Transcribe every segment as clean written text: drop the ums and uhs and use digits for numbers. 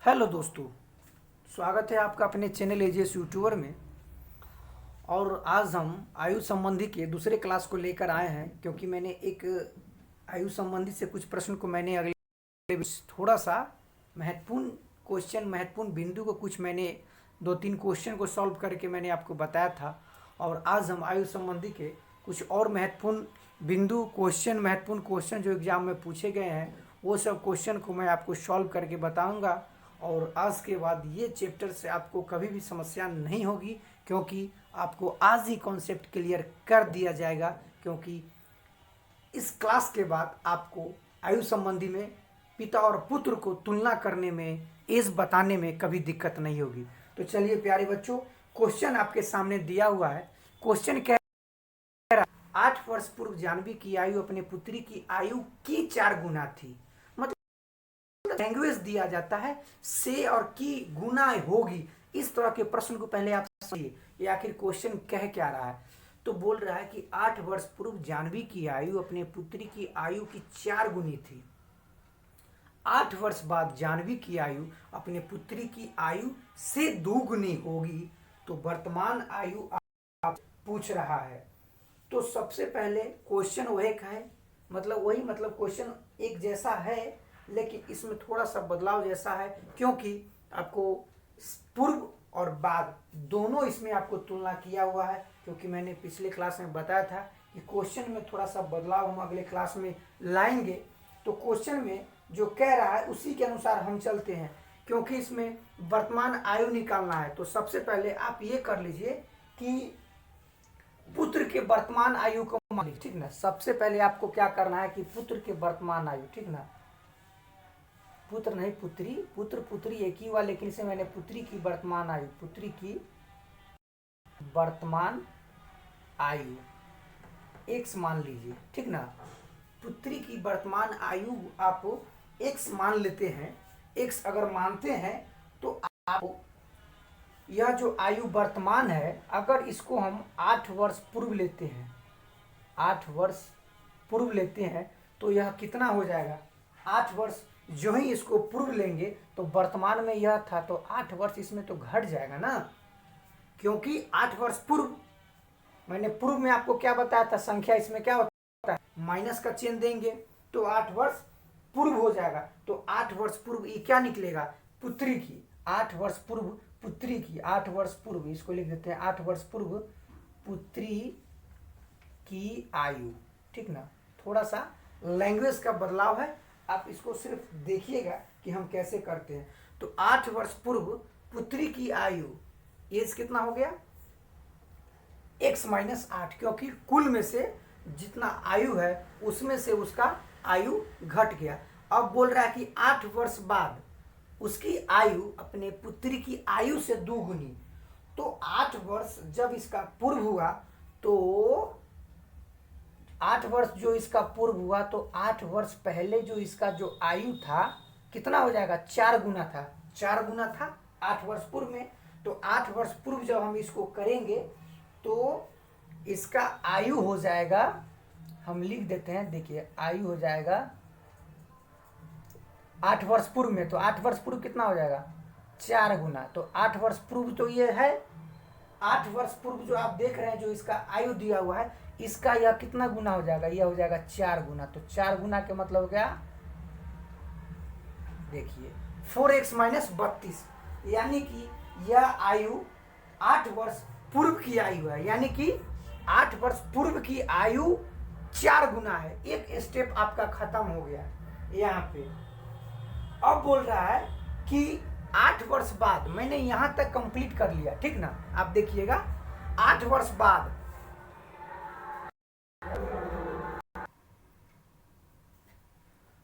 Hello दोस्तों, स्वागत है आपका अपने चैनल एजेस यूट्यूबर में। और आज हम आयु संबंधी के दूसरे क्लास को लेकर आए हैं, क्योंकि मैंने एक आयु संबंधी से कुछ प्रश्न को मैंने अगले थोड़ा सा महत्वपूर्ण महत्वपूर्ण बिंदु को कुछ मैंने 2-3 क्वेश्चन को सॉल्व करके मैंने आपको बताया था। और आज हम आयु संबंधी के कुछ और महत्वपूर्ण क्वेश्चन जो एग्जाम में पूछे गए हैं, वो सब क्वेश्चन को मैं आपको सॉल्व करके बताऊंगा। और आज के बाद ये चैप्टर से आपको कभी भी समस्या नहीं होगी, क्योंकि आपको आज ही कॉन्सेप्ट क्लियर कर दिया जाएगा। क्योंकि इस क्लास के बाद आपको आयु संबंधी में पिता और पुत्र को तुलना करने में, एज बताने में कभी दिक्कत नहीं होगी। तो चलिए प्यारे बच्चों, क्वेश्चन आपके सामने दिया हुआ है। क्वेश्चन क्या है? 8 वर्ष पूर्व जानवी की आयु अपने पुत्री की आयु की 4 गुना थी। लैंग्वेज दिया जाता है से और की गुना होगी। इस तरह के प्रश्न को पहले आप समझिए, ये आखिर क्वेश्चन कह क्या रहा है। तो बोल रहा है कि 8 वर्ष पूर्व जानवी की आयु अपने पुत्री की आयु की 4 गुनी थी। 8 वर्ष बाद जानवी की आयु अपने पुत्री की आयु से 2 गुनी होगी, तो वर्तमान आयु आप पूछ रहा है। तो सबसे पहले क्वेश्चन वही का है, मतलब क्वेश्चन एक जैसा है, लेकिन इसमें थोड़ा सा बदलाव जैसा है, क्योंकि आपको पूर्व और बाद दोनों इसमें आपको तुलना किया हुआ है। क्योंकि मैंने पिछले क्लास में बताया था कि क्वेश्चन में थोड़ा सा बदलाव हम अगले क्लास में लाएंगे। तो क्वेश्चन में जो कह रहा है उसी के अनुसार हम चलते हैं, क्योंकि इसमें वर्तमान आयु निकालना है। तो सबसे पहले आप ये कर लीजिए कि पुत्र के वर्तमान आयु को मान लीजिए, ठीक ना। सबसे पहले आपको क्या करना है कि पुत्र के वर्तमान आयु, ठीक ना, पुत्र नहीं पुत्री, पुत्र पुत्री एक ही हुआ, लेकिन इसे मैंने पुत्री की वर्तमान आयु, पुत्री की वर्तमान आयु x मान लीजिए, ठीक ना। पुत्री की वर्तमान आयु आप x मान लेते हैं। x अगर मानते हैं तो आप यह जो आयु वर्तमान है, अगर इसको हम 8 वर्ष पूर्व लेते हैं, 8 वर्ष पूर्व लेते हैं, तो यह कितना हो जाएगा? 8 वर्ष जो ही इसको पूर्व लेंगे तो वर्तमान में यह था, तो 8 वर्ष इसमें तो घट जाएगा ना। क्योंकि 8 वर्ष पूर्व, मैंने पूर्व में आपको क्या बताया था, संख्या इसमें क्या होता है, माइनस का चिन्ह देंगे तो 8 वर्ष पूर्व हो जाएगा। तो 8 वर्ष पूर्व ये क्या निकलेगा? पुत्री की 8 वर्ष पूर्व, पुत्री की 8 वर्ष पूर्व, इसको लिख देते हैं 8 वर्ष पूर्व पुत्री की आयु, ठीक ना। थोड़ा सा लैंग्वेज का बदलाव है, आप इसको सिर्फ देखिएगा कि हम कैसे करते हैं। तो 8 वर्ष पूर्व पुत्री की आयु, एज कितना हो गया? x माइनस 8, क्योंकि कुल में से जितना आयु है उसमें से उसका आयु घट गया। अब बोल रहा है कि 8 वर्ष बाद उसकी आयु अपने पुत्री की आयु से 2 गुनी। तो 8 वर्ष जब इसका पूर्व हुआ, तो 8 वर्ष जो इसका पूर्व हुआ, तो 8 वर्ष पहले जो इसका जो आयु था कितना हो जाएगा? 4 गुना था, 4 गुना था 8 वर्ष पूर्व में। तो 8 वर्ष पूर्व जब हम इसको करेंगे तो इसका आयु हो जाएगा, हम लिख देते हैं, देखिए आयु हो जाएगा 8 वर्ष पूर्व में, तो 8 वर्ष पूर्व कितना हो जाएगा? 4 गुना। तो 8 वर्ष पूर्व तो ये है, 8 वर्ष पूर्व जो आप देख रहे हैं, जो इसका आयु दिया हुआ है, इसका यह कितना गुना हो जाएगा? यह हो जाएगा 4 गुना। तो 4 गुना के मतलब हो गया, देखिए 4x माइनस 32, यानी कि यह आयु 8 वर्ष पूर्व की आयु है, यानी कि 8 वर्ष पूर्व की आयु 4 गुना है। एक स्टेप आपका खत्म हो गया यहाँ पे। अब बोल रहा है कि 8 वर्ष बाद, मैंने यहां तक कंप्लीट कर लिया, ठीक ना। आप देखिएगा 8 वर्ष बाद,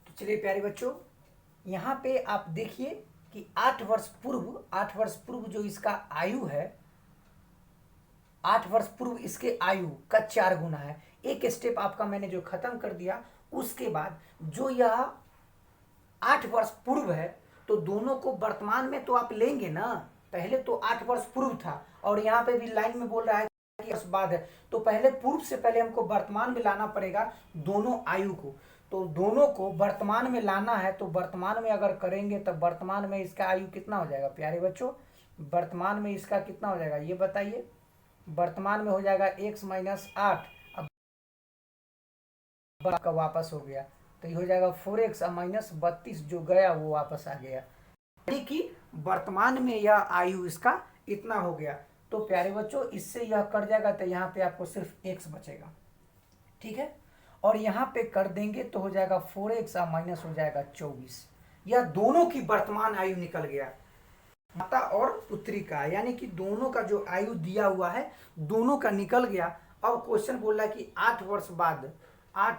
तो चलिए प्यारे बच्चों, यहां पे आप देखिए कि 8 वर्ष पूर्व जो इसका आयु है, 8 वर्ष पूर्व इसके आयु का 4 गुना है। एक स्टेप आपका मैंने जो खत्म कर दिया, उसके बाद जो यह 8 वर्ष पूर्व है, तो दोनों को वर्तमान में तो आप लेंगे ना। पहले तो 8 वर्ष पूर्व था, और यहाँ पे भी लाइन में बोल रहा है कि वर्ष बाद है, तो पहले पूर्व से पहले हमको वर्तमान में लाना पड़ेगा दोनों आयु को। तो दोनों को वर्तमान में लाना है, तो वर्तमान में अगर करेंगे तब वर्तमान में इसका आयु कितना हो जाएगा प्यारे बच्चों? वर्तमान में इसका कितना हो जाएगा ये बताइए। वर्तमान में हो जाएगा x-8। अब का वापस हो गया तो ये हो जाएगा 4x -32 जो गया वो वापस आ गया, यानी कि वर्तमान में यह आयु इसका इतना हो गया। तो प्यारे बच्चों इससे यह कट जाएगा तो यहाँ पे आपको सिर्फ x बचेगा, ठीक है। और यहाँ पे कर देंगे तो हो जाएगा 4x माइनस हो जाएगा 24। यह दोनों की वर्तमान आयु निकल गया, माता और पुत्री का, यानी कि दोनों का जो आयु दिया हुआ है दोनों का निकल गया। अब क्वेश्चन बोल रहा है कि 8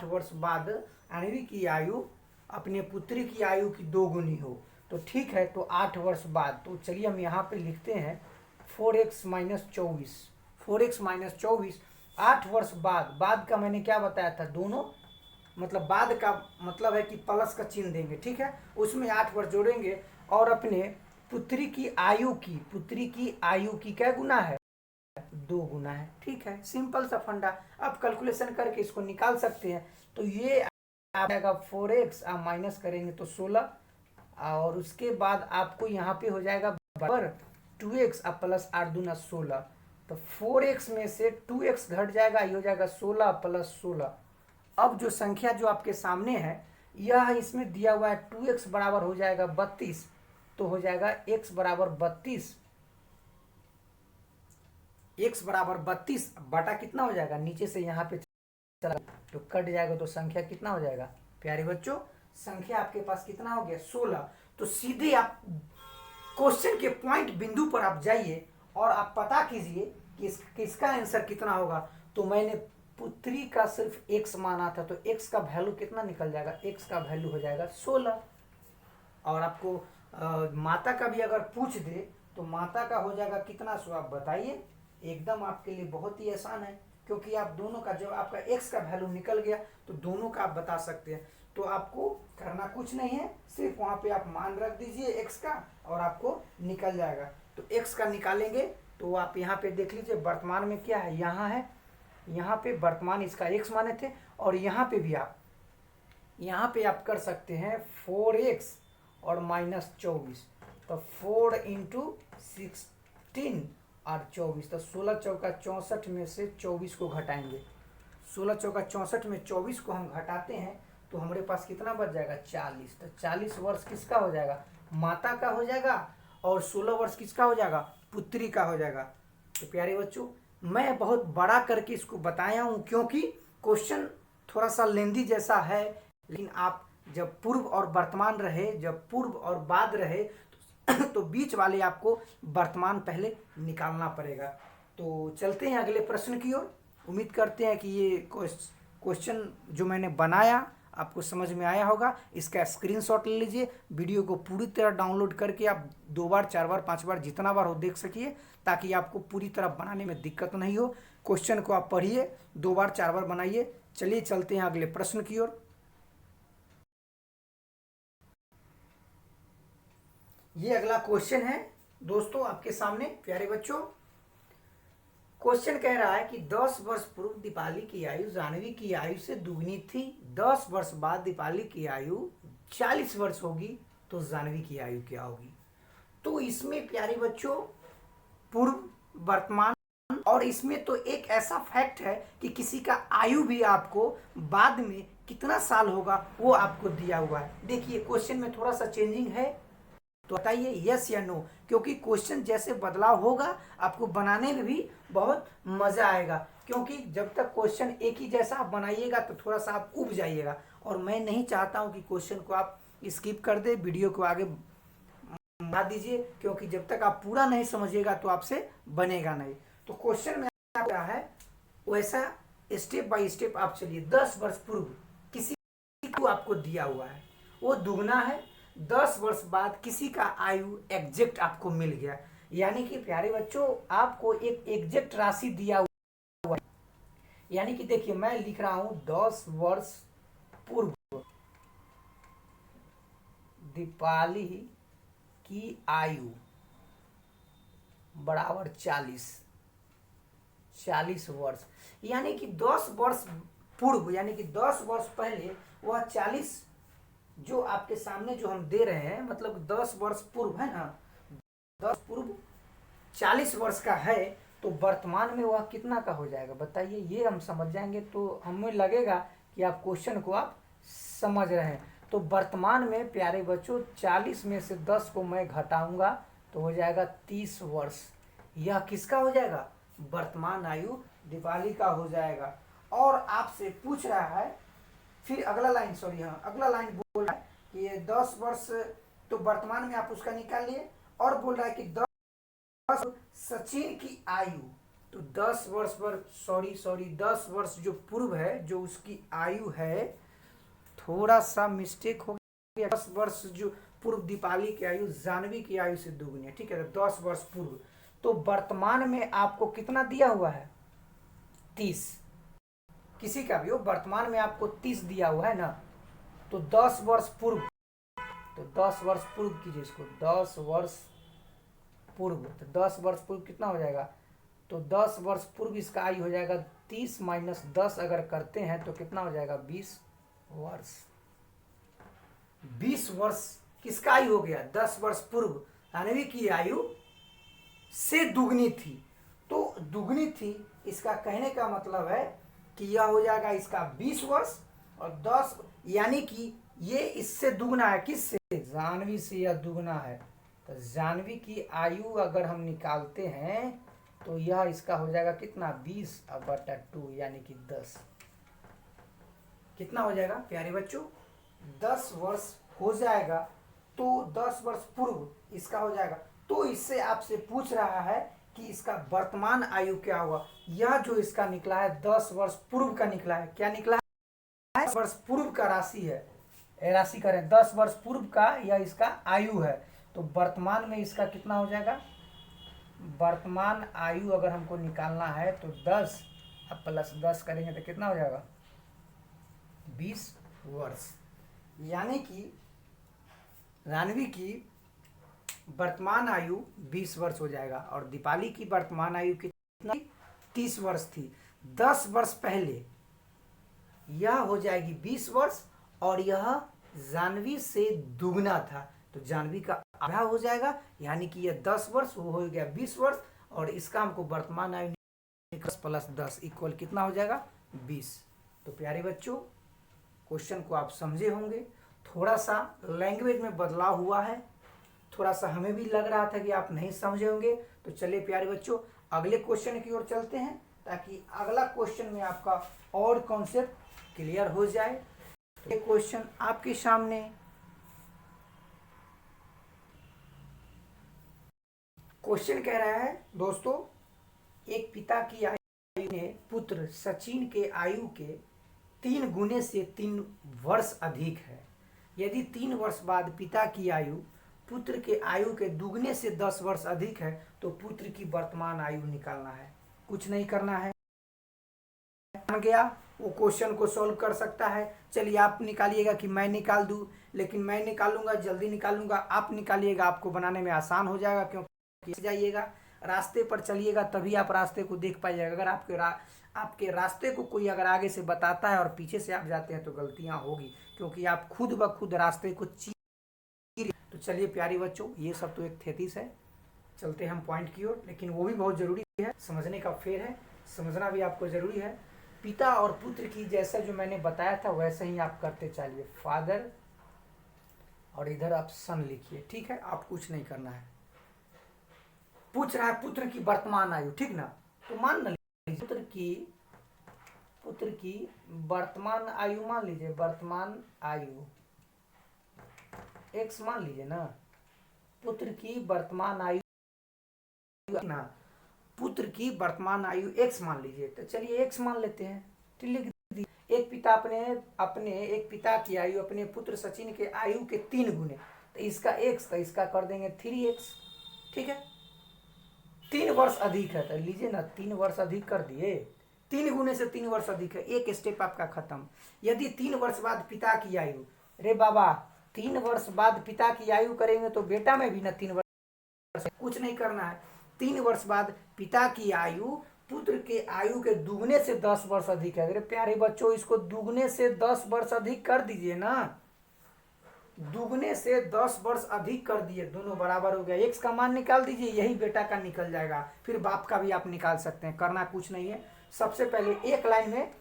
वर्ष बाद अणवी की आयु अपने पुत्री की आयु की 2 गुनी हो। तो ठीक है, तो 8 वर्ष बाद, तो चलिए हम यहाँ पे लिखते हैं 4x - 24। 4x - 24 8 वर्ष बाद का मैंने क्या बताया था, दोनों मतलब बाद का मतलब है कि प्लस का चिन्ह देंगे, ठीक है। उसमें 8 वर्ष जोड़ेंगे और अपने पुत्री की आयु की क्या गुना है, 2 गुना है, ठीक है। सिंपल सा फंडा, अब कैलकुलेशन करके इसको निकाल सकते हैं। तो ये आएगा 4x माइनस करेंगे तो 16, और उसके बाद आपको यहाँ पे हो जाएगा बराबर 2x प्लस 8 दूना 16। तो 4x में से 2x घट जाएगा, ये हो जाएगा 16 + 16। अब जो संख्या जो आपके सामने है यह इसमें दिया हुआ है 2x बराबर हो जाएगा 32, तो हो जाएगा x बराबर 32। x बराबर 32 बटा कितना हो जाएगा, नीचे से यहाँ पे चला तो कट जाएगा, तो संख्या कितना हो जाएगा प्यारे बच्चों? संख्या आपके पास कितना हो गया 16। तो सीधे आप क्वेश्चन के पॉइंट बिंदु पर आप जाइए और आप पता कीजिए कि किसका आंसर कितना होगा। तो मैंने पुत्री का सिर्फ x माना था, तो x का वैल्यू कितना निकल जाएगा, x का वैल्यू हो जाएगा 16। और आपको माता का भी अगर पूछ दे तो माता का हो जाएगा कितना, सो आप बताइए। एकदम आपके लिए बहुत ही आसान है, क्योंकि आप दोनों का जब आपका x का वैल्यू निकल गया तो दोनों का आप बता सकते हैं। तो आपको करना कुछ नहीं है, सिर्फ वहाँ पे आप मान रख दीजिए x का और आपको निकल जाएगा। तो x का निकालेंगे तो आप यहाँ पे देख लीजिए वर्तमान में क्या है, यहाँ है, यहाँ पे वर्तमान इसका x माने थे, और यहाँ पे भी आप कर सकते हैं 4x और -24। तो 4 × 16 और 24, तो 16 चौका 64 में से 24 को घटाएंगे। 16 चौका 64 में 24 को हम घटाते हैं तो हमारे पास कितना बच जाएगा 40। तो 40 वर्ष किसका हो जाएगा, माता का हो जाएगा, और 16 वर्ष किसका हो जाएगा, पुत्री का हो जाएगा। तो प्यारे बच्चों मैं बहुत बड़ा करके इसको बताया हूँ, क्योंकि क्वेश्चन थोड़ा सा लेंदी जैसा है, लेकिन आप जब पूर्व और वर्तमान रहे, जब पूर्व और बाद रहे तो बीच वाले आपको वर्तमान पहले निकालना पड़ेगा। तो चलते हैं अगले प्रश्न की ओर। उम्मीद करते हैं कि ये क्वेश्चन जो मैंने बनाया आपको समझ में आया होगा। इसका स्क्रीनशॉट ले लीजिए, वीडियो को पूरी तरह डाउनलोड करके आप 2 बार 4 बार 5 बार जितना बार हो देख सकिए, ताकि आपको पूरी तरह बनाने में दिक्कत नहीं हो। क्वेश्चन को आप पढ़िए, 2 बार 4 बार बनाइए। चलिए चलते हैं अगले प्रश्न की ओर। ये अगला क्वेश्चन है दोस्तों आपके सामने प्यारे बच्चों। क्वेश्चन कह रहा है कि 10 वर्ष पूर्व दीपाली की आयु जाह्नवी की आयु से दुगनी थी, 10 वर्ष बाद दीपाली की आयु 40 वर्ष होगी, तो जाह्नवी की आयु क्या होगी। तो इसमें प्यारे बच्चों पूर्व, वर्तमान, और इसमें तो एक ऐसा फैक्ट है कि किसी का आयु भी आपको बाद में कितना साल होगा वो आपको दिया हुआ है। देखिए क्वेश्चन में थोड़ा सा चेंजिंग है, तो बताइए यस या नो, क्योंकि क्वेश्चन जैसे बदलाव होगा आपको बनाने में भी बहुत मजा आएगा। क्योंकि जब तक क्वेश्चन एक ही जैसा आप बनाइएगा तो थोड़ा सा आप उब जाइएगा, और मैं नहीं चाहता हूं कि क्वेश्चन को आप स्किप कर दे, वीडियो को आगे बढ़ा दीजिए, क्योंकि जब तक आप पूरा नहीं समझिएगा तो आपसे बनेगा नहीं। तो क्वेश्चन में क्या है वैसा स्टेप बाय स्टेप आप चलिए। 10 वर्ष पूर्व किसी को आपको दिया हुआ है, वो दुगना है। 10 वर्ष बाद किसी का आयु एग्जैक्ट आपको मिल गया, यानी कि प्यारे बच्चों आपको एक एग्जैक्ट राशि दिया हुआ है। यानी कि देखिए मैं लिख रहा हूं 10 वर्ष पूर्व दीपाली की आयु बराबर 40 वर्ष, यानी कि 10 वर्ष पूर्व, यानी कि 10 वर्ष पहले वह 40 जो आपके सामने जो हम दे रहे हैं, मतलब 10 वर्ष पूर्व है ना, 10 पूर्व 40 वर्ष का है, तो वर्तमान में वह कितना का हो जाएगा बताइए। ये हम समझ जाएंगे तो हमें लगेगा कि आप क्वेश्चन को आप समझ रहे हैं। तो वर्तमान में प्यारे बच्चों 40 में से 10 को मैं घटाऊंगा तो हो जाएगा 30 वर्ष। यह किसका हो जाएगा? वर्तमान आयु दीपाली का हो जाएगा। और आपसे पूछ रहा है फिर अगला लाइन, सॉरी हाँ अगला लाइन बोल रहा है कि ये 10 वर्ष तो वर्तमान में आप उसका निकाल लिए, और बोल रहा है कि 10 सचिन की आयु, तो 10 वर्ष पर सॉरी 10 वर्ष जो पूर्व है जो उसकी आयु है, थोड़ा सा मिस्टेक हो गया। 10 वर्ष जो पूर्व दीपाली की आयु जानवी की आयु से दोगुनी है, ठीक है। तो 10 वर्ष पूर्व, तो वर्तमान में आपको कितना दिया हुआ है? 30। किसी का भी हो, वर्तमान में आपको 30 दिया हुआ है ना, तो 10 वर्ष पूर्व, तो 10 वर्ष पूर्व कीजिए इसको, 10 वर्ष पूर्व, तो 10 वर्ष पूर्व कितना हो जाएगा? तो 10 वर्ष पूर्व इसका आयु हो जाएगा 30 माइनस 10 अगर करते हैं तो कितना हो जाएगा? 20 वर्ष। 20 वर्ष किसका आयु हो गया? 10 वर्ष पूर्व जानवी की आयु से दुगनी थी, तो दुगनी थी, इसका कहने का मतलब है कि यह हो जाएगा इसका 20 वर्ष और 10, यानी कि ये इससे दुगना है। किससे? जानवी से यह दुगना है। तो जानवी की आयु अगर हम निकालते हैं तो यह इसका हो जाएगा कितना? 20/2 यानी कि 10। कितना हो जाएगा प्यारे बच्चों? 10 वर्ष हो जाएगा। तो 10 वर्ष पूर्व इसका हो जाएगा। तो इससे आपसे पूछ रहा है कि इसका वर्तमान आयु क्या होगा। यह जो इसका निकला है 10 वर्ष पूर्व का निकला है, क्या निकला है? 10 वर्ष पूर्व का राशि है, राशि करें 10 वर्ष पूर्व का यह इसका आयु है। तो वर्तमान में इसका कितना हो जाएगा? वर्तमान आयु अगर हमको निकालना है तो 10 अब प्लस 10 करेंगे तो कितना हो जाएगा? 20 वर्ष। यानी कि जानवी की वर्तमान आयु 20 वर्ष हो जाएगा और दीपाली की वर्तमान आयु कितना? 30 वर्ष थी। 10 वर्ष पहले यह हो जाएगी 20 वर्ष और यह जानवी से दुगना था, तो जानवी का आधा हो जाएगा, यानी कि यह 10 वर्ष, वो हो गया 20 वर्ष, और इसका हमको वर्तमान आयु प्लस 10 इक्वल कितना हो जाएगा? 20। तो प्यारे बच्चों क्वेश्चन को आप समझे होंगे, थोड़ा सा लैंग्वेज में बदलाव हुआ है, थोड़ा सा हमें भी लग रहा था कि आप नहीं समझे होंगे। तो चलिए प्यारे बच्चों अगले क्वेश्चन की ओर चलते हैं, ताकि अगला क्वेश्चन में आपका और कॉन्सेप्ट क्लियर हो जाए। तो ये क्वेश्चन आपके सामने, क्वेश्चन कह रहा है दोस्तों, एक पिता की आयु में पुत्र सचिन के आयु के 3 गुने से 3 वर्ष अधिक है। यदि 3 वर्ष बाद पिता की आयु पुत्र के आयु के दुगने से 10 वर्ष अधिक है तो पुत्र की वर्तमान आयु निकालना है। कुछ नहीं करना है, मान गया वो क्वेश्चन को सॉल्व कर सकता है। चलिए आप निकालिएगा कि मैं निकाल दूं, लेकिन मैं निकालूंगा जल्दी निकालूंगा, आप निकालिएगा आपको बनाने में आसान हो जाएगा, क्योंकि जाइएगा रास्ते पर चलिएगा तभी आप रास्ते को देख पाइएगा। अगर आपके रास्ते को कोई अगर आगे से बताता है और पीछे से आप जाते हैं तो गलतियां होगी, क्योंकि आप खुद ब खुद रास्ते को तो चलिए प्यारे बच्चों ये सब तो एक थेसिस है, चलते हैं हम पॉइंट की ओर, लेकिन वो भी बहुत जरूरी है, समझने का फेर है, समझना भी आपको जरूरी है। पिता और पुत्र की जैसा जो मैंने बताया था वैसे ही आप करते चलिए, फादर और इधर आप सन लिखिए, ठीक है, आप कुछ नहीं करना है। पूछ रहा है पुत्र की वर्तमान आयु, ठीक ना, तो मान लीजिए पुत्र की वर्तमान आयु मान लीजिए, वर्तमान आयु x मान लीजिए ना, पुत्र की वर्तमान आयु ना, पुत्र की वर्तमान आयु x मान लीजिए, तो चलिए x मान लेते हैं, तो लिख दीजिए एक पिता अपने एक पिता की आयु अपने पुत्र सचिन के आयु के 3 गुने, तो इसका x, तो इसका कर देंगे 3x, ठीक है। 3 वर्ष अधिक है तो लीजिए ना 3 वर्ष अधिक कर दिए, 3 गुने से 3 वर्ष अधिक है, एक स्टेप आपका खत्म। यदि 3 वर्ष बाद पिता की आयु, रे बाबा 3 वर्ष बाद पिता की आयु करेंगे तो बेटा में भी ना 3 वर्ष, कुछ नहीं करना है। 3 वर्ष बाद पिता की आयु पुत्र के आयु के दुगने से 10 वर्ष अधिक है। अरे प्यारे बच्चों, इसको दुगने से 10 वर्ष अधिक कर दीजिए ना, दुगने से 10 वर्ष अधिक कर दिए, दोनों बराबर हो गया। एक्स का मान निकाल दीजिए, यही बेटा का निकल जाएगा, फिर बाप का भी आप निकाल सकते हैं, करना कुछ नहीं है। सबसे पहले एक लाइन में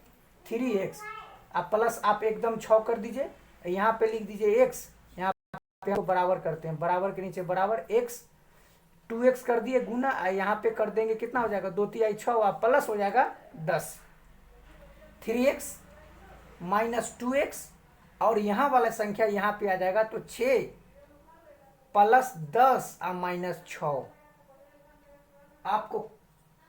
3x आप प्लस आप एकदम 6 कर दीजिए, यहाँ पे लिख दीजिए x, यहाँ पे बराबर करते हैं, बराबर के नीचे बराबर x, 2x कर दिए गुना, यहाँ पे कर देंगे कितना हो जाएगा, 2 3 6 प्लस हो जाएगा 10, 3x माइनस 2x, और यहाँ वाला संख्या यहाँ पे आ जाएगा तो 6 प्लस 10 और माइनस 6। आपको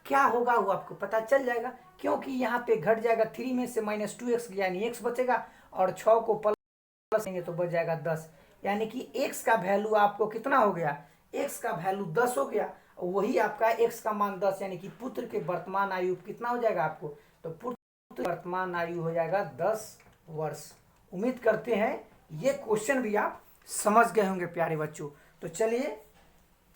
क्या होगा वो आपको पता चल जाएगा, क्योंकि यहाँ पे घट जाएगा, 3 में से माइनस 2x यानी x बचेगा, और 6 को प्लस देंगे तो बच जाएगा 10, यानी कि x का वैल्यू आपको कितना हो गया, x का वैल्यू 10 हो गया, वही आपका x का मान 10, यानी कि पुत्र के वर्तमान आयु कितना हो जाएगा आपको, तो पुत्र वर्तमान आयु हो जाएगा 10 वर्ष। उम्मीद करते हैं ये क्वेश्चन भी आप समझ गए होंगे प्यारे बच्चों। तो चलिए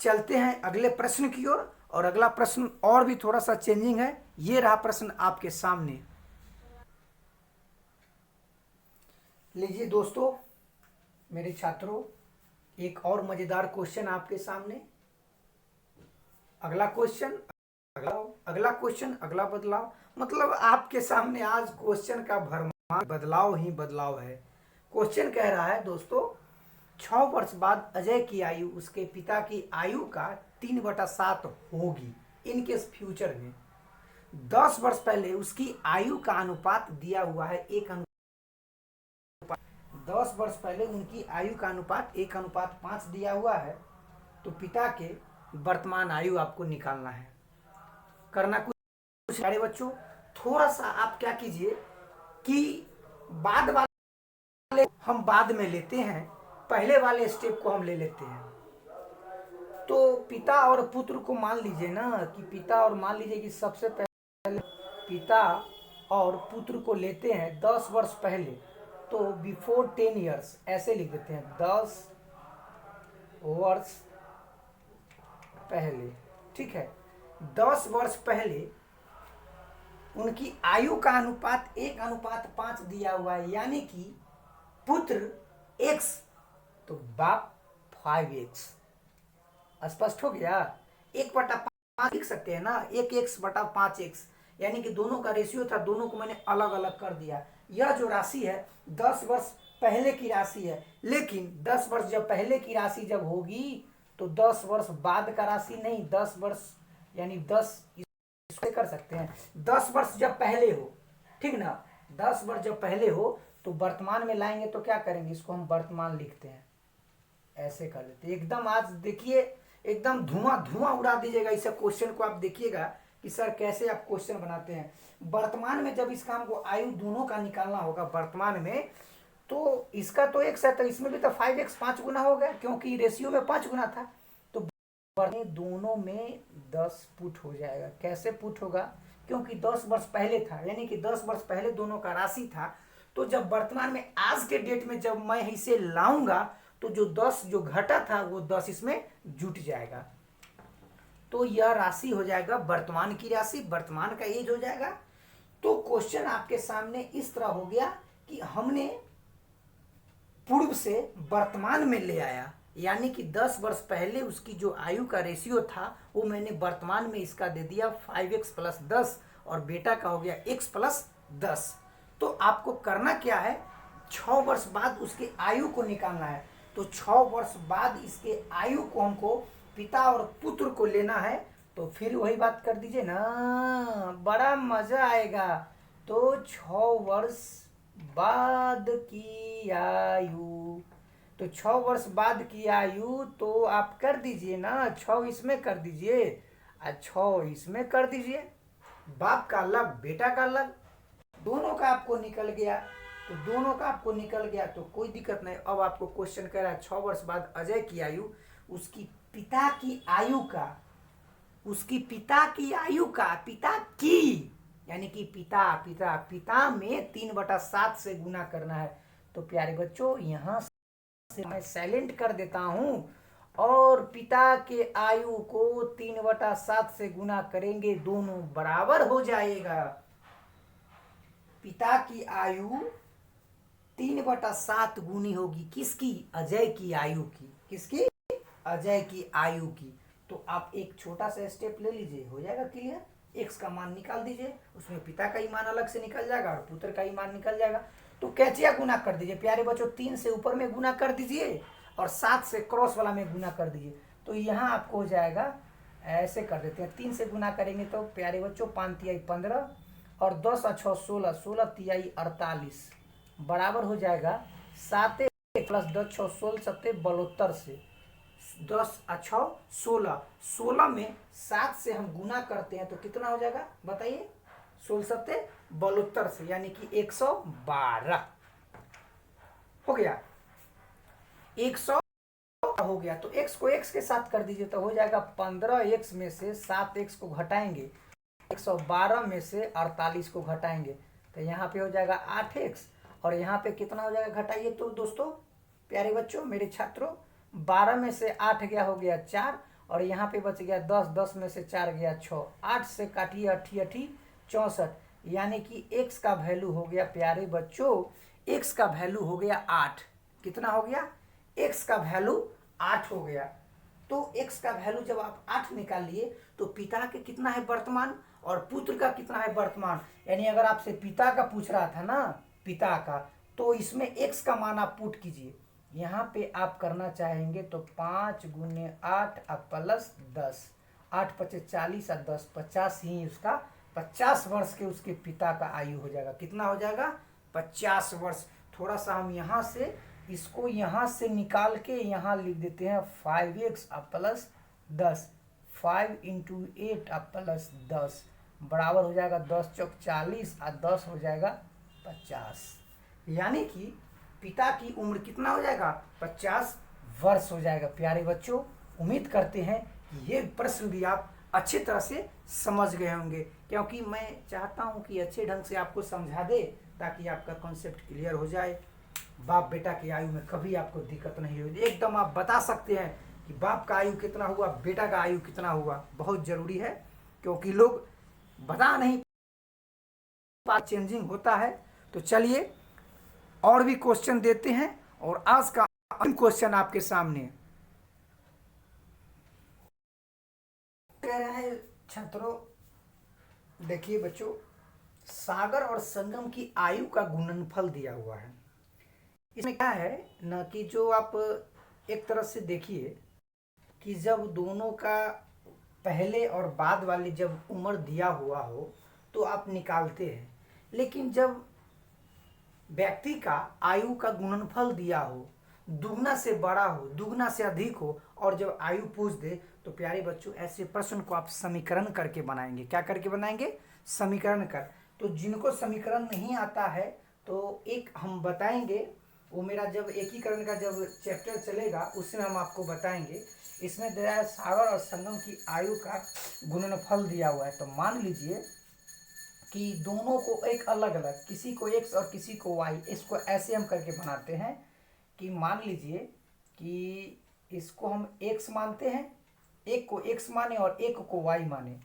चलते हैं अगले प्रश्न की ओर, और अगला प्रश्न और भी थोड़ा सा चेंजिंग है। ये रहा प्रश्न आपके सामने, लीजिए दोस्तों मेरे छात्रों, एक और मजेदार क्वेश्चन आपके सामने। अगला क्वेश्चन, अगला क्वेश्चन, अगला बदलाव, मतलब आपके सामने आज क्वेश्चन का भरमार बदलाव ही बदलाव है। क्वेश्चन कह रहा है दोस्तों, 6 वर्ष बाद अजय की आयु उसके पिता की आयु का 3/7 होगी इन केस फ्यूचर में। 10 वर्ष पहले उसकी आयु का अनुपात दिया हुआ है 1:5। 10 वर्ष पहले उनकी आयु का अनुपात 1:5 दिया हुआ है, तो पिता के वर्तमान आयु आपको निकालना है। करना कुछ सारे बच्चों, थोड़ा सा आप क्या कीजिए कि बाद वाले हम बाद में लेते हैं, पहले वाले स्टेप को हम ले लेते हैं। तो पिता और पुत्र को मान लीजिए ना कि पिता, और मान लीजिए कि सबसे पहले पिता और पुत्र को लेते हैं 10 वर्ष पहले, तो बिफोर 10 ईयर्स ऐसे लिख देते हैं, 10 वर्ष पहले, ठीक है। 10 वर्ष पहले उनकी आयु का अनुपात 1:5 दिया हुआ है, यानी कि पुत्र x तो बाप 5x। स्पष्ट हो गया, 1/5 लिख सकते हैं ना, 1x/5x, यानी कि दोनों का रेशियो था, दोनों को मैंने अलग अलग कर दिया। यह जो राशि है 10 वर्ष पहले की राशि है, लेकिन 10 वर्ष जब पहले की राशि जब होगी तो 10 वर्ष बाद का राशि नहीं, 10 वर्ष यानी 10 इसको कर सकते हैं, 10 वर्ष जब पहले हो, ठीक ना, 10 वर्ष जब पहले हो तो वर्तमान में लाएंगे तो क्या करेंगे, इसको हम वर्तमान लिखते हैं, ऐसे कर लेते हैं। एकदम आज देखिए एकदम धुआं धुआं उड़ा दीजिएगा इस क्वेश्चन को, आप देखिएगा कि सर कैसे आप क्वेश्चन बनाते हैं। वर्तमान में जब इस काम को आयु दोनों का निकालना होगा वर्तमान में, तो इसका तो x है, तो इसमें भी तो 5x 5 गुना हो गया, क्योंकि रेशियो में 5 गुना था, तो दोनों में 10 पुट हो जाएगा। कैसे पुट होगा, क्योंकि 10 वर्ष पहले था, यानी कि 10 वर्ष पहले दोनों का राशि था, तो जब वर्तमान में आज के डेट में जब मैं इसे लाऊंगा तो जो 10 जो घटा था वो 10 इसमें जुट जाएगा, तो यह राशि हो जाएगा वर्तमान की राशि, वर्तमान का एज हो जाएगा। तो क्वेश्चन आपके सामने इस तरह हो गया कि हमने पूर्व से वर्तमान में ले आया, यानी कि 10 वर्ष पहले उसकी जो आयु का रेशियो था वो मैंने वर्तमान में इसका दे दिया 5x + 10, और बेटा का हो गया x + 10। तो आपको करना क्या है, 6 वर्ष बाद उसके आयु को निकालना है, तो 6 वर्ष बाद इसके आयु को हमको पिता और पुत्र को लेना है, तो फिर वही बात कर दीजिए ना, बड़ा मजा आएगा। तो 6 वर्ष बाद की आयु, तो 6 वर्ष बाद की आयु तो आप कर दीजिए ना, 6 इसमें कर दीजिए और 6 इसमें कर दीजिए, बाप का अलग बेटा का अलग, दोनों का आपको निकल गया। तो दोनों का आपको निकल गया तो कोई दिक्कत नहीं। अब आपको क्वेश्चन कह रहा है 6 वर्ष बाद अजय की आयु उसकी पिता की आयु का, उसकी पिता की आयु का, पिता की यानी कि पिता पिता पिता में 3/7 से गुना करना है। तो प्यारे बच्चों यहाँ से मैं साइलेंट कर देता हूँ और पिता के आयु को 3/7 से गुना करेंगे, दोनों बराबर हो जाएगा। पिता की आयु 3/7 गुनी होगी किसकी? अजय की आयु की। किसकी? अजय की आयु की। तो आप एक छोटा सा स्टेप ले लीजिए, हो जाएगा क्लियर। एक्स का मान निकाल दीजिए, उसमें पिता का ही मान अलग से निकल जाएगा और पुत्र का ही मान निकल जाएगा। तो कैचिया गुना कर दीजिए प्यारे बच्चों, 3 से ऊपर में गुना कर दीजिए और 7 से क्रॉस वाला में गुना कर दीजिए। तो यहाँ आपको हो जाएगा, ऐसे कर देते हैं, 3 से गुना करेंगे तो प्यारे बच्चों 5 तिहाई 15 और 10 अच्छो 16, 16 तिहाई 48 बराबर हो जाएगा 7 प्लस 10 छो 16 सत्ते 72 से 10 अच्छो 16, 16 में 7 से हम गुना करते हैं तो कितना हो जाएगा बताइए? 16 सत्ते 72 से, यानी कि 112 हो गया। 100 हो गया तो x को x के साथ कर दीजिए तो हो जाएगा 15x में से 7x को घटाएंगे, 112 में से 48 को घटाएंगे तो यहाँ पे हो जाएगा 8x और यहाँ पे कितना हो जाएगा घटाइए तो दोस्तों प्यारे बच्चों मेरे छात्रों, 12 में से 8 गया हो गया 4 और यहाँ पे बच गया 10, 10 में से 4 गया 6, 8 से काटिए 8 8 64, यानी कि x का वैल्यू हो गया प्यारे बच्चों, x का वैल्यू हो गया 8। कितना हो गया? x का वैल्यू 8 हो गया। तो x का वैल्यू जब आप 8 निकाल लिए तो पिता के कितना है वर्तमान और पुत्र का कितना है वर्तमान, यानी अगर आपसे पिता का पूछ रहा था ना, पिता का, तो इसमें x का मान आप पुट कीजिए। यहाँ पे आप करना चाहेंगे तो 5 गुने 8 अब प्लस 10, 8 पचे 40 और 10 50 ही उसका 50 वर्ष के उसके पिता का आयु हो जाएगा। कितना हो जाएगा? 50 वर्ष। थोड़ा सा हम यहाँ से इसको यहाँ से निकाल के यहाँ लिख देते हैं 5x अब प्लस 10, 5 इंटू 8 अब प्लस 10 बराबर हो जाएगा 10 चौक 40 और 10 हो जाएगा 50, यानी कि पिता की उम्र कितना हो जाएगा? 50 वर्ष हो जाएगा। प्यारे बच्चों उम्मीद करते हैं कि ये प्रश्न भी आप अच्छी तरह से समझ गए होंगे, क्योंकि मैं चाहता हूं कि अच्छे ढंग से आपको समझा दे ताकि आपका कॉन्सेप्ट क्लियर हो जाए। बाप बेटा की आयु में कभी आपको दिक्कत नहीं होगी, एकदम आप बता सकते हैं कि बाप का आयु कितना हुआ, बेटा का आयु कितना हुआ। बहुत जरूरी है क्योंकि लोग बता नहीं बात चेंजिंग होता है। तो चलिए और भी क्वेश्चन देते हैं और आज का अंतिम क्वेश्चन आपके सामने कह रहा है छात्रों, देखिए बच्चों, सागर और संगम की आयु का गुणनफल दिया हुआ है। इसमें क्या है ना कि जो आप एक तरह से देखिए कि जब दोनों का पहले और बाद वाली जब उम्र दिया हुआ हो तो आप निकालते हैं, लेकिन जब व्यक्ति का आयु का गुणनफल दिया हो, दुगना से बड़ा हो, दुगना से अधिक हो और जब आयु पूछ दे तो प्यारे बच्चों ऐसे प्रश्न को आप समीकरण करके बनाएंगे। क्या करके बनाएंगे? समीकरण कर। तो जिनको समीकरण नहीं आता है तो एक हम बताएंगे, वो मेरा जब एकीकरण का जब चैप्टर चलेगा उसमें हम आपको बताएंगे। इसमें दिया है सागर और संगम की आयु का गुणनफल दिया हुआ है। तो मान लीजिए कि दोनों को एक अलग अलग, किसी को x और किसी को y, इसको ऐसे हम करके बनाते हैं कि मान लीजिए कि इसको हम x मानते हैं, एक को x माने और एक को y माने,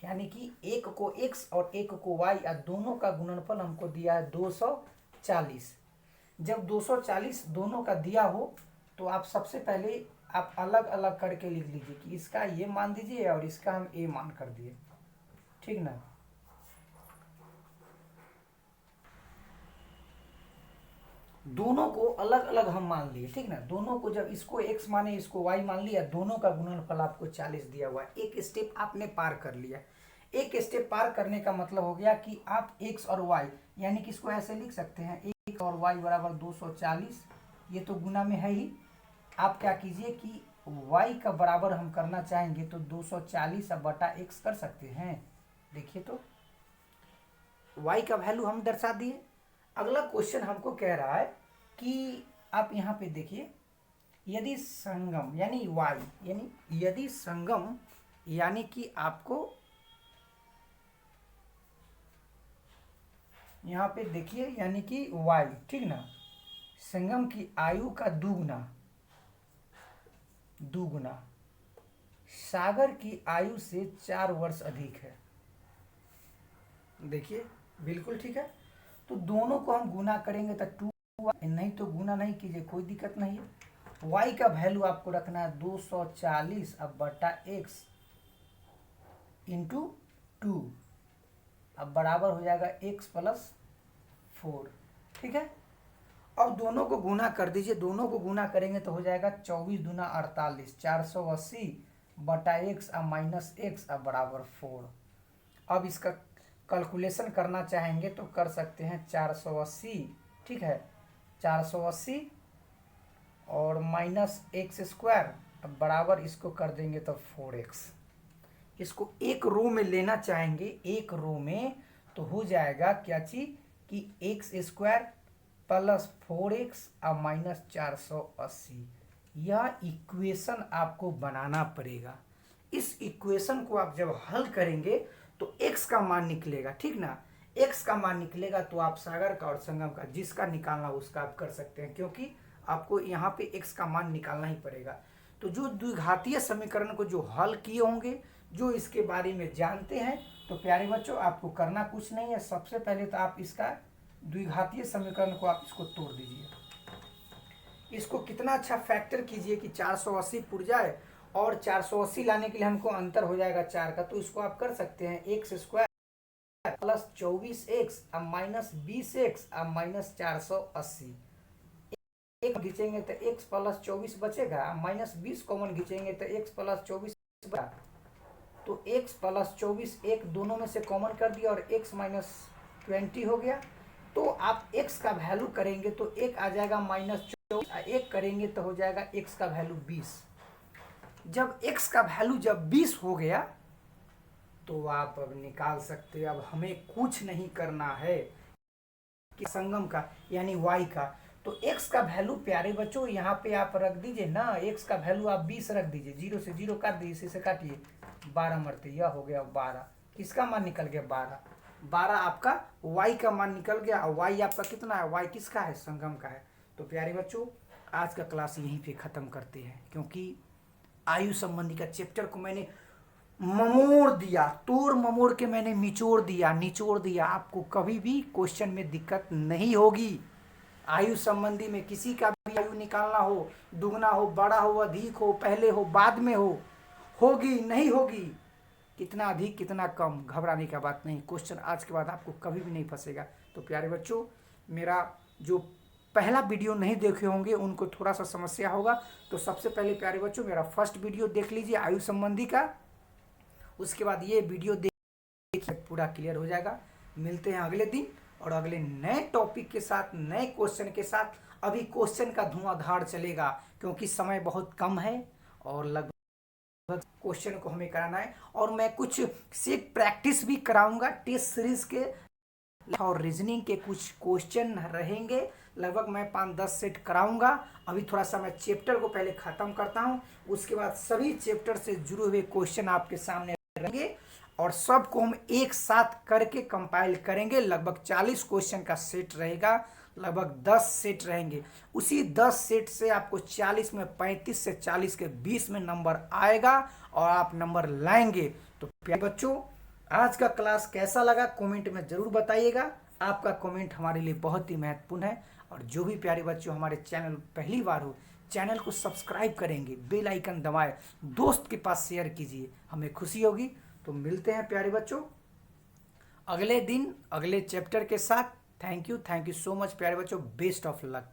यानी कि एक को x और एक को y, और दोनों का गुणनफल हमको दिया है 240। जब 240 दोनों का दिया हो तो आप सबसे पहले आप अलग अलग करके लिख लीजिए कि इसका ये मान दीजिए और इसका हम a मान कर दिए, ठीक ना। दोनों को अलग अलग हम मान लिए, ठीक ना। दोनों को जब इसको x माने इसको y मान लिया, दोनों का गुणनफल आपको 40 दिया हुआ है। एक स्टेप आपने पार कर लिया। एक स्टेप पार करने का मतलब हो गया कि आप x और y, यानी कि इसको ऐसे लिख सकते हैं x और y बराबर 240, ये तो गुना में है ही। आप क्या कीजिए कि y का बराबर हम करना चाहेंगे तो 240 बटा x कर सकते हैं। देखिए तो y का वैल्यू हम दर्शा दिए। अगला क्वेश्चन हमको कह रहा है कि आप यहाँ पे देखिए, यदि संगम यानी y, यानी यदि संगम यानी कि आपको यहाँ पे देखिए यानी कि y, ठीक ना, संगम की आयु का दुगना, दुगुना सागर की आयु से 4 वर्ष अधिक है। देखिए बिल्कुल ठीक है। तो दोनों को हम गुना करेंगे तो 2, नहीं तो गुना नहीं कीजिए, कोई दिक्कत नहीं है। y का वैल्यू आपको रखना है 240 अब बटा x इंटू 2, अब बराबर हो जाएगा x प्लस 4। ठीक है। अब दोनों को गुना कर दीजिए, दोनों को गुना करेंगे तो हो जाएगा 24 दूना 48, 480 बटा x अब माइनस x अब बराबर 4। अब इसका कैलकुलेशन करना चाहेंगे तो कर सकते हैं 480, ठीक है, 480 और माइनस एक्स स्क्वायर अब बराबर इसको कर देंगे तो 4x। इसको एक रो में लेना चाहेंगे, एक रो में तो हो जाएगा क्या चीज कि एक्स स्क्वायर प्लस 4x और माइनस 480। यह इक्वेशन आपको बनाना पड़ेगा। इस इक्वेशन को आप जब हल करेंगे तो x का मान निकलेगा, ठीक ना। x का मान निकलेगा तो आप सागर का और संगम का जिसका निकालना उसका आप कर सकते हैं, क्योंकि आपको यहाँ पे x का मान निकालना ही पड़ेगा। तो जो द्विघातीय समीकरण को जो हल किए होंगे, जो इसके बारे में जानते हैं, तो प्यारे बच्चों आपको करना कुछ नहीं है। सबसे पहले तो आप इसका द्विघातीय समीकरण को आप इसको तोड़ दीजिए। इसको कितना अच्छा फैक्टर कीजिए कि 480 पुर जाए, और 480 लाने के लिए हमको अंतर हो जाएगा 4 का, तो इसको आप कर सकते हैं एक्स स्क्वायर प्लस 24x अब माइनस 20x अब माइनस 480। एक खींचेंगे तो x प्लस 24 बचेगा, माइनस 20 कॉमन खींचेंगे तो x प्लस 24 बचा। तो x प्लस 24 एक दोनों में से कॉमन कर दिया और x माइनस 20 हो गया। तो आप x का वैल्यू करेंगे तो एक आ जाएगा माइनस 24, एक करेंगे तो हो जाएगा x का वैल्यू 20। जब x का वैल्यू जब 20 हो गया तो आप अब निकाल सकते हैं। अब हमें कुछ नहीं करना है कि संगम का यानी y का। तो x का वैल्यू प्यारे बच्चों यहाँ पे आप रख दीजिए ना, x का वैल्यू आप 20 रख दीजिए, 0 से 0 काट दीजिए, इसी से काटिए 12 मरते, यह हो गया 12। किसका मान निकल गया 12 आपका y का मान निकल गया। और y आपका कितना है, y किसका है, संगम का है। तो प्यारे बच्चों आज का क्लास यहीं पे ख़त्म करते हैं, क्योंकि आयु संबंधी का चैप्टर को मैंने ममोड़ दिया, तोड़ ममोड़ के मैंने निचोड़ दिया। आपको कभी भी क्वेश्चन में दिक्कत नहीं होगी। आयु संबंधी में किसी का भी आयु निकालना हो, दुगना हो, बड़ा हो, अधिक हो, पहले हो, बाद में हो, होगी नहीं होगी, कितना अधिक कितना कम, घबराने का बात नहीं। क्वेश्चन आज के बाद आपको कभी भी नहीं फंसेगा। तो प्यारे बच्चों मेरा जो पहला वीडियो नहीं देखे होंगे उनको थोड़ा सा समस्या होगा, तो सबसे पहले प्यारे बच्चों मेरा फर्स्ट वीडियो देख लीजिए आयु संबंधी का, उसके बाद ये वीडियो देखिए, पूरा क्लियर हो जाएगा। मिलते हैं अगले दिन और अगले नए टॉपिक के साथ, नए क्वेश्चन के साथ। अभी क्वेश्चन का धुआंधार चलेगा क्योंकि समय बहुत कम है और लगभग क्वेश्चन को हमें कराना है, और मैं कुछ से प्रैक्टिस भी कराऊंगा टेस्ट सीरीज के, और रीजनिंग के कुछ क्वेश्चन रहेंगे, लगभग मैं 5-10 सेट कराऊंगा। अभी थोड़ा सा मैं चैप्टर को पहले ख़त्म करता हूं, उसके बाद सभी चैप्टर से जुड़े हुए क्वेश्चन आपके सामने रहेंगे और सबको हम एक साथ करके कंपाइल करेंगे। लगभग 40 क्वेश्चन का सेट रहेगा, लगभग 10 सेट रहेंगे। उसी 10 सेट से आपको 40 में 35 से 40 के 20 में नंबर आएगा और आप नंबर लाएंगे। तो प्यारे बच्चों आज का क्लास कैसा लगा कमेंट में ज़रूर बताइएगा। आपका कमेंट हमारे लिए बहुत ही महत्वपूर्ण है। और जो भी प्यारे बच्चों हमारे चैनल पहली बार हो, चैनल को सब्सक्राइब करेंगे, बेल आइकन दबाएं, दोस्त के पास शेयर कीजिए, हमें खुशी होगी। तो मिलते हैं प्यारे बच्चों अगले दिन अगले चैप्टर के साथ। थैंक यू सो मच प्यारे बच्चों, बेस्ट ऑफ लक।